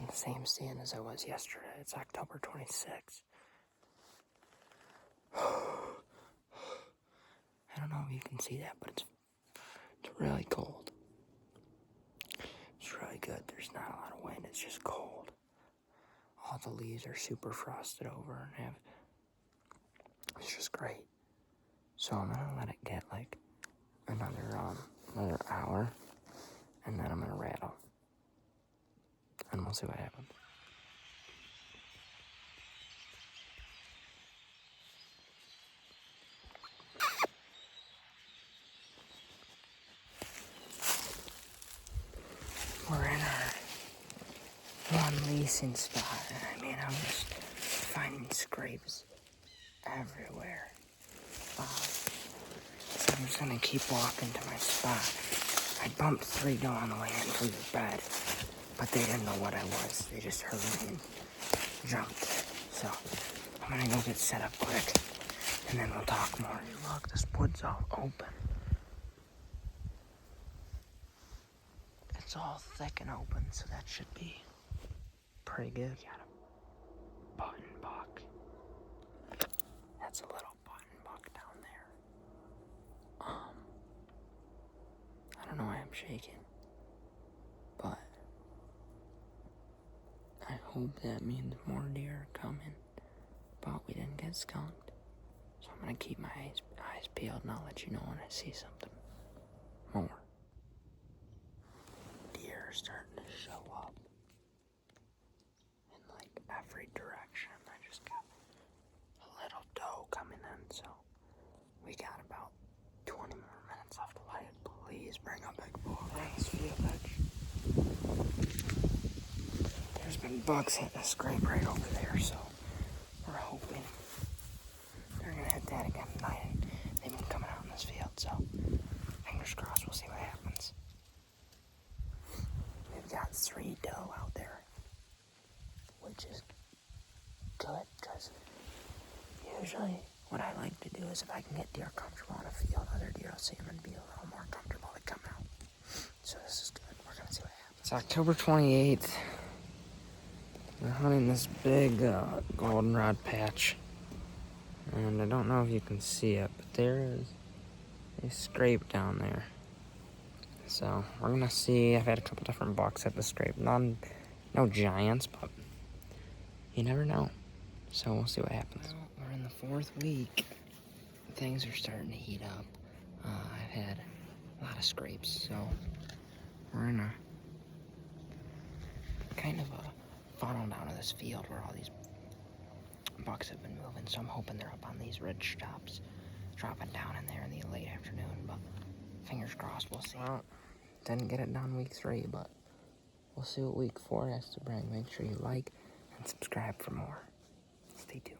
the same stand as I was yesterday. It's October 26th. I don't know if you can see that, but it's really cold. It's really good. There's not a lot of wind. It's just cold. All the leaves are super frosted over and it's just great. So I'm gonna let it get like another hour, and then I'm gonna rattle, and we'll see what happens. We're in our one leasing spot, and I mean, I'm just finding scrapes everywhere. So I'm just gonna keep walking to my spot. I bumped 3 doe on the way in from the bed, but they didn't know what I was. They just heard me and jumped. So I'm gonna go get set up quick, and then we'll talk more. Look, this wood's all open. It's all thick and open, so that should be pretty good. Got a button buck. That's a little button buck down there. I don't know why I'm shaking, but I hope that means more deer are coming, but we didn't get skunked. So I'm gonna keep my eyes peeled, and I'll let you know when I see something more. Deer are starting to show up in like every direction. I just got a little doe coming in, so we got about 20 more minutes left to light it. Please bring a big bull. Thanks, field edge. There's been bugs hitting a scrape right over there, so we're hoping they're gonna hit that again tonight. They've been coming out in this field, so fingers crossed, we'll see what happens. We've got 3 doe out there, which is good, because usually what I like to do is if I can get deer comfortable on a field, other deer will see them and be a little more comfortable to come out. So this is good. We're gonna see what happens. It's October 28th. We're hunting this big goldenrod patch, and I don't know if you can see it, but there is a scrape down there. So we're gonna see. I've had a couple different bucks at the scrape. No giants, but you never know. So we'll see what happens. Well, we're in the 4th week. Things are starting to heat up. I've had a lot of scrapes, so we're in a kind of a funnel down to this field where all these bucks have been moving. So I'm hoping they're up on these ridge tops, dropping down in there in the late afternoon. But fingers crossed, we'll see. Well, didn't get it done week 3, but we'll see what week 4 has to bring. Make sure you like and subscribe for more. Stay tuned.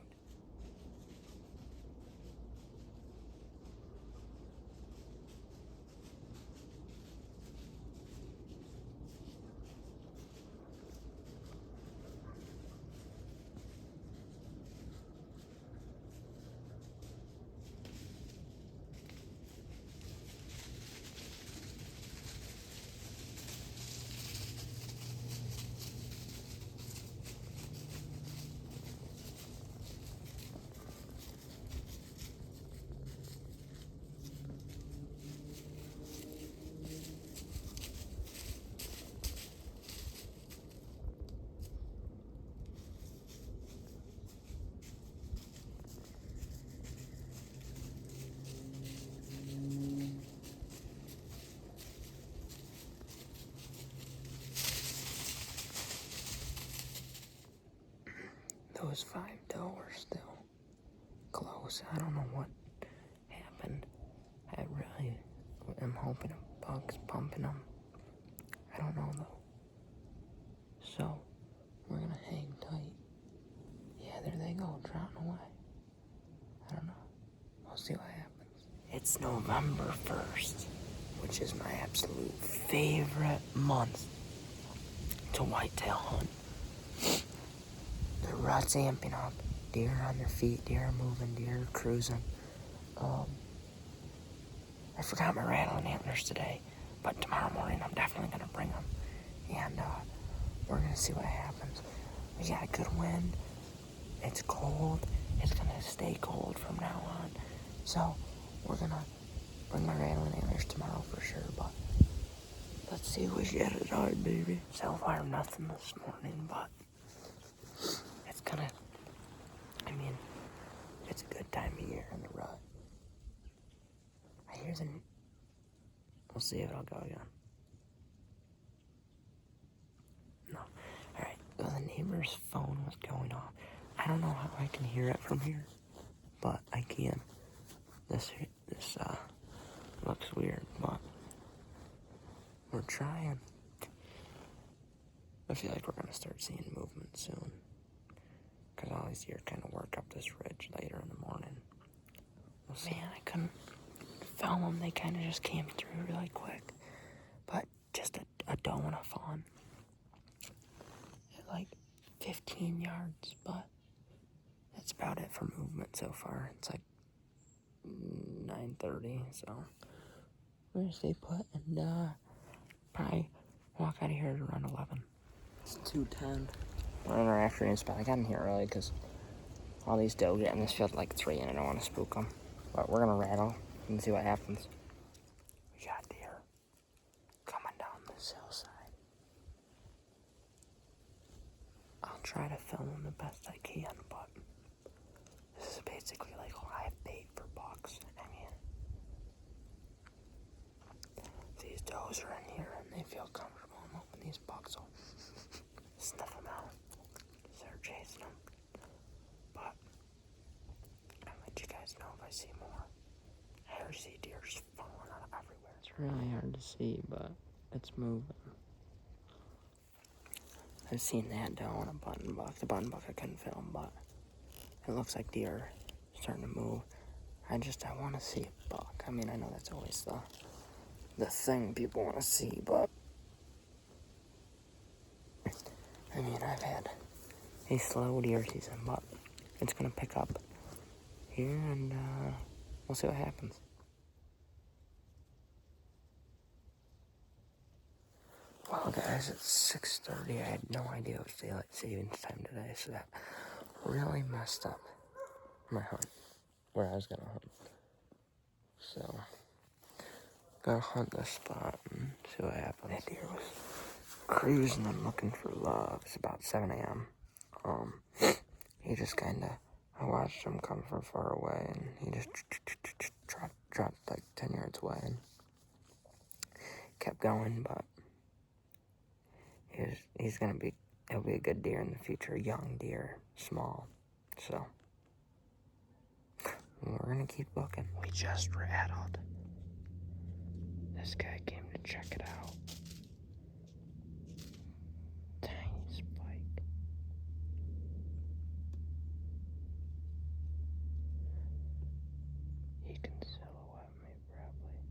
Those 5 doe are still close. I don't know what happened. I really am hoping a bug's pumping them. I don't know though. So we're gonna hang tight. Yeah, there they go, trotting away. I don't know. We'll see what happens. It's November 1st, which is my absolute favorite month to whitetail hunt. The rut's amping up. Deer are on their feet, deer are moving, deer are cruising. I forgot my rattling antlers today, but tomorrow morning I'm definitely gonna bring them. And we're gonna see what happens. We got a good wind. It's cold. It's gonna stay cold from now on. So we're gonna bring my rattling antlers tomorrow for sure, but let's see what we get it on, baby. So far, nothing this morning, but it's gonna, I mean, it's a good time of year in the rut. I hear we'll see if it'll go again. No. Alright, well, the neighbor's phone was going off. I don't know how I can hear it from here, but I can. This looks weird, but we're trying. I feel like we're gonna start seeing movement soon, because all these deer kind of work up this ridge later in the morning. Man, I couldn't film them. They kind of just came through really quick, but just a doe and a fawn at like 15 yards, but that's about it for movement so far. It's like 9:30, so we're gonna stay put and probably walk out of here at around 11. It's 2:10. We're in our afternoon spot. I got in here early because all these doe get in this field at like 3 and I don't want to spook them. But we're gonna rattle and see what happens. We got deer coming down this hillside. I'll try to film them the best I can, but this is basically like live bait for bucks. I mean, these does are in here and they feel comfortable. I'm hoping these bucks will sniff them out. They're chasing them. But I'll let you guys know if I see more. I already see deer just falling out of everywhere. It's really hard to see, but it's moving. I've seen that doe on a button buck. The button buck I couldn't film, but it looks like deer starting to move. I want to see a buck. I mean, I know that's always the thing people want to see, but I mean, I've had a slow deer season, but it's going to pick up here, and we'll see what happens. Well, guys, it's 6:30. I had no idea it was daylight savings time today, so that really messed up my hunt, where I was going to hunt. So, gonna hunt this spot and see what happens. That deer was cruising and looking for love. It's about 7 a.m. He just I watched him come from far away, and he just dropped like 10 yards away and kept going, but he'll be a good deer in the future, young deer, small, so we're gonna keep looking. We just rattled. This guy came to check it out. Tiny spike. He can silhouette me, probably.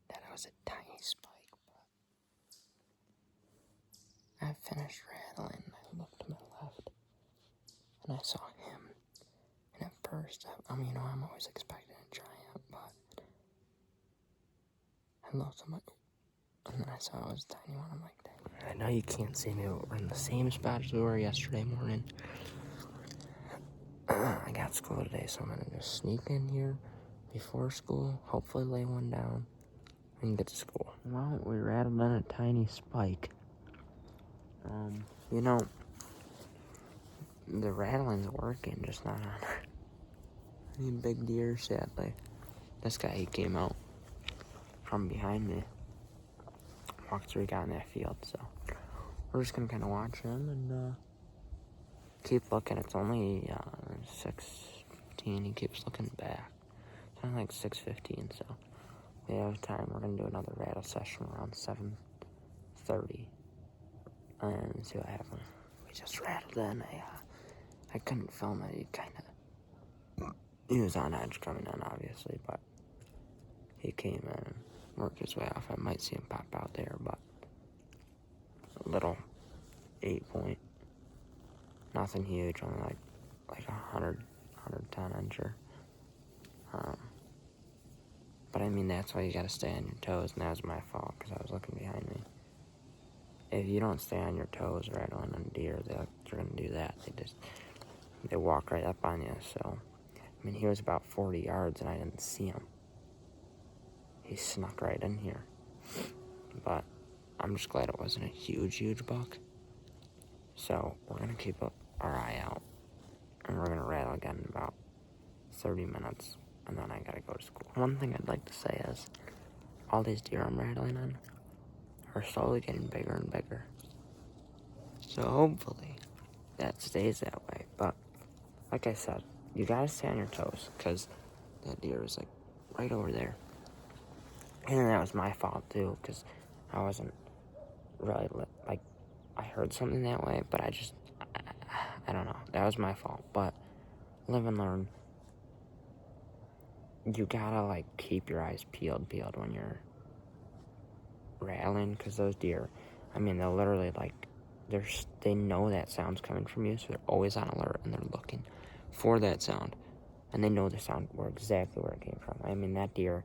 That was a tiny spike, but I finished rattling. I looked to my left, and I saw him. And at first, I'm always expecting a giant, but I looked, and then I saw it was a tiny one. I'm like, dang. I know you can't see me, but we're in the same spot as we were yesterday morning. I got school today, so I'm gonna just sneak in here before school, hopefully lay one down, and get to school. Well, we rattled in a tiny spike. You know, the rattling's working, just not on any big deer, sadly. This guy, he came out from behind me. Walked through, got in that field, so we're just gonna kind of watch him and keep looking. It's only 6:15. He keeps looking back. It's only like 6:15, so we have time. We're gonna do another rattle session around 7:30 and see what happens. We just rattled in. I couldn't film it. He was on edge coming in, obviously, but he came in and worked his way off. I might see him pop out there, but a little 8-point. Nothing huge, only like 110 incher. But I mean, that's why you gotta stay on your toes, and that was my fault, because I was looking behind me. If you don't stay on your toes rattling on deer, they're gonna do that. They walk right up on you, so. I mean, he was about 40 yards, and I didn't see him. He snuck right in here. But I'm just glad it wasn't a huge buck. So we're gonna keep our eye out, and we're gonna rattle again in about 30 minutes, and then I gotta go to school. One thing I'd like to say is, all these deer I'm rattling on are slowly getting bigger and bigger. So hopefully that stays that way. But like I said, you gotta stay on your toes, because that deer is like right over there. And that was my fault too, because I wasn't really like, I heard something that way, but I don't know. That was my fault. But live and learn. You gotta like keep your eyes peeled when you're rattling, because those deer, I mean, they'll literally like, they know that sound's coming from you, so they're always on alert, and they're looking for that sound, and they know the sound exactly where it came from. I mean, that deer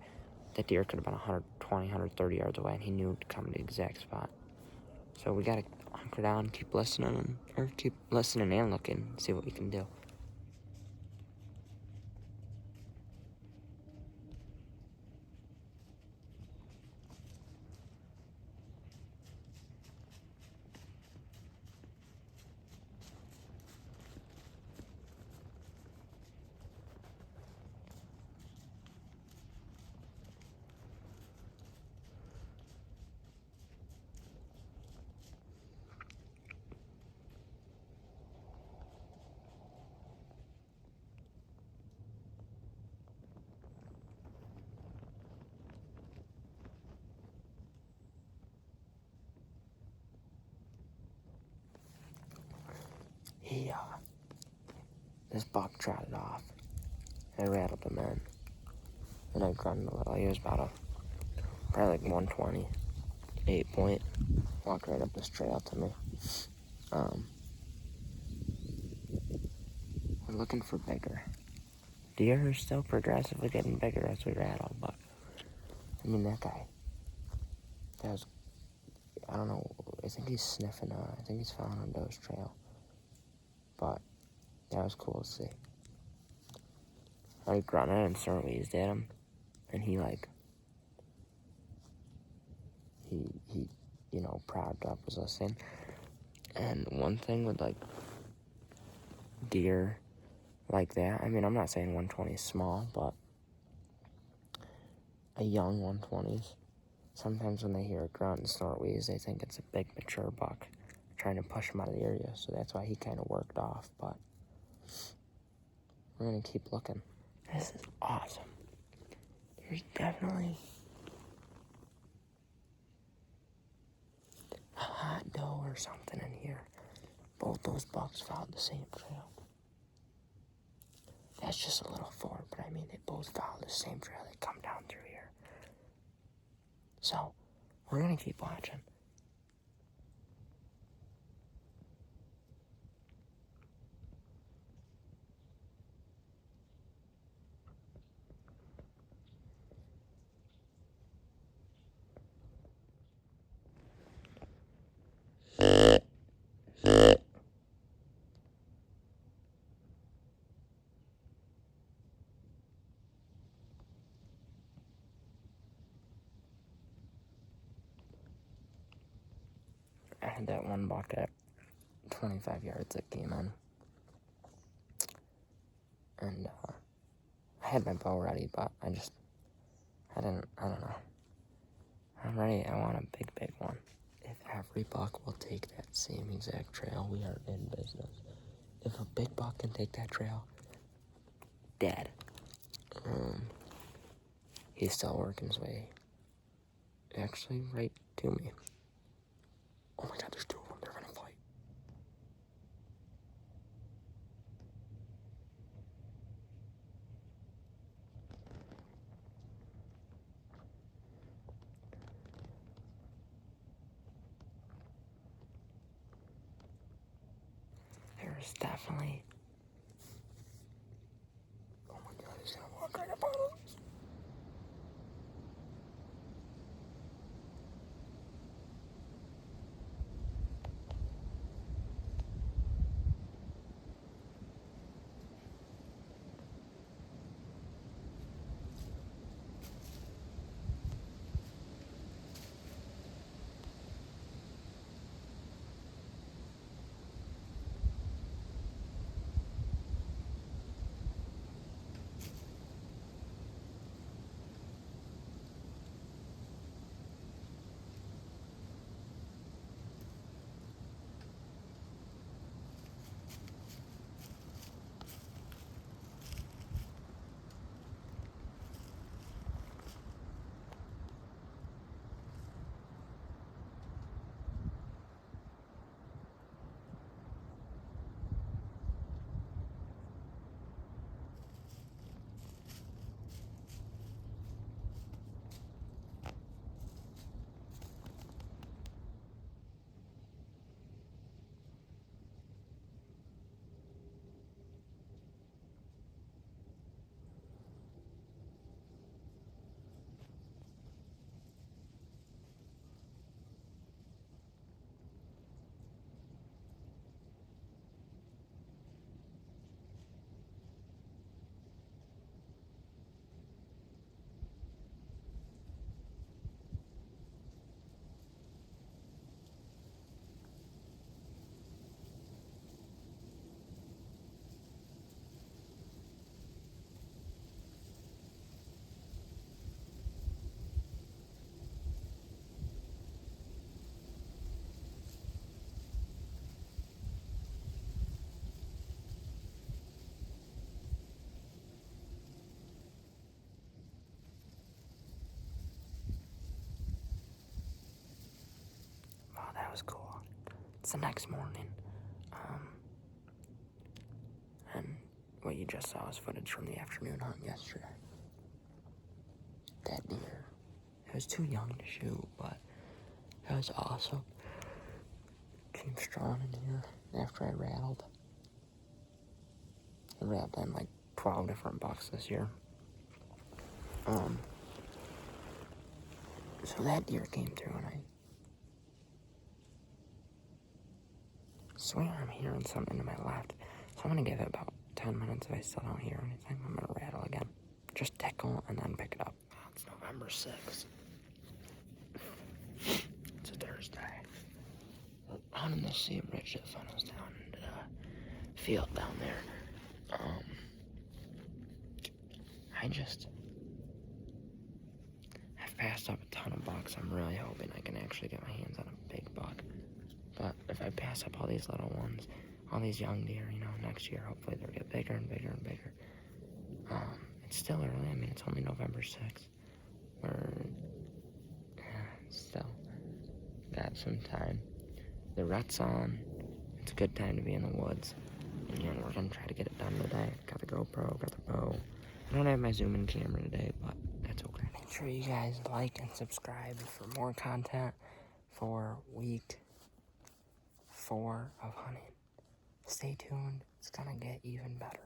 could have been 120, 130 yards away, and he knew to come to the exact spot. So we gotta hunker down, keep listening and looking, see what we can do. This buck trotted off. I rattled him in, and I grunted a little. He was probably like 120, 8-point. Walked right up this trail to me. We're looking for bigger. Deer are still progressively getting bigger as we rattle, but I mean, that guy, I don't know, I think he's sniffing, I think he's following a doe's trail, but that was cool to see. I grunted and sort wheezed at him, and he propped up, was listening. And one thing with deer like that, I mean, I'm not saying 120 is small, but a young 120s, sometimes when they hear a grunt and snort wheeze, they think it's a big mature buck trying to push him out of the area, so that's why he kind of worked off. But we're gonna keep looking. This is awesome. There's definitely a hot doe or something in here. Both those bucks followed the same trail. That's just a little ford, but I mean, they both follow the same trail. They come down through here. So, we're gonna keep watching. I had that one buck at 25 yards that came in. And I had my bow ready, but I don't know. I'm ready. I want a big one. If every buck will take that same exact trail, we are in business. If a big buck can take that trail, dead. He's still working his way, actually, right to me. Oh my God, there's two of them. They're gonna fight. There's definitely... Oh my God, he's gonna walk right up on us. Oh, that was cool. It's the next morning. And what you just saw was footage from the afternoon hunt yesterday. That deer. It was too young to shoot, but it was awesome. Came strong in here after I rattled. I rattled in like 12 different bucks this year. So that deer came through and I swear I'm hearing something to my left. So I'm gonna give it about 10 minutes. If I still don't hear anything, I'm gonna rattle again. Just tickle and then pick it up. Oh, it's November 6th. It's a Thursday. Out in the sea bridge that funnels down into the field down there. I've passed up a ton of bucks. I'm really hoping I can actually get my hands on a big buck. But if I pass up all these little ones, all these young deer, next year, hopefully they'll get bigger and bigger and bigger. It's still early. I mean, it's only November 6th. Still got some time. The rut's on. It's a good time to be in the woods. And we're gonna try to get it done today. Got the GoPro, got the bow. I don't have my zoom in camera today, but that's okay. Make sure you guys like and subscribe for more content for week 4 of hunting. Stay tuned. It's gonna get even better.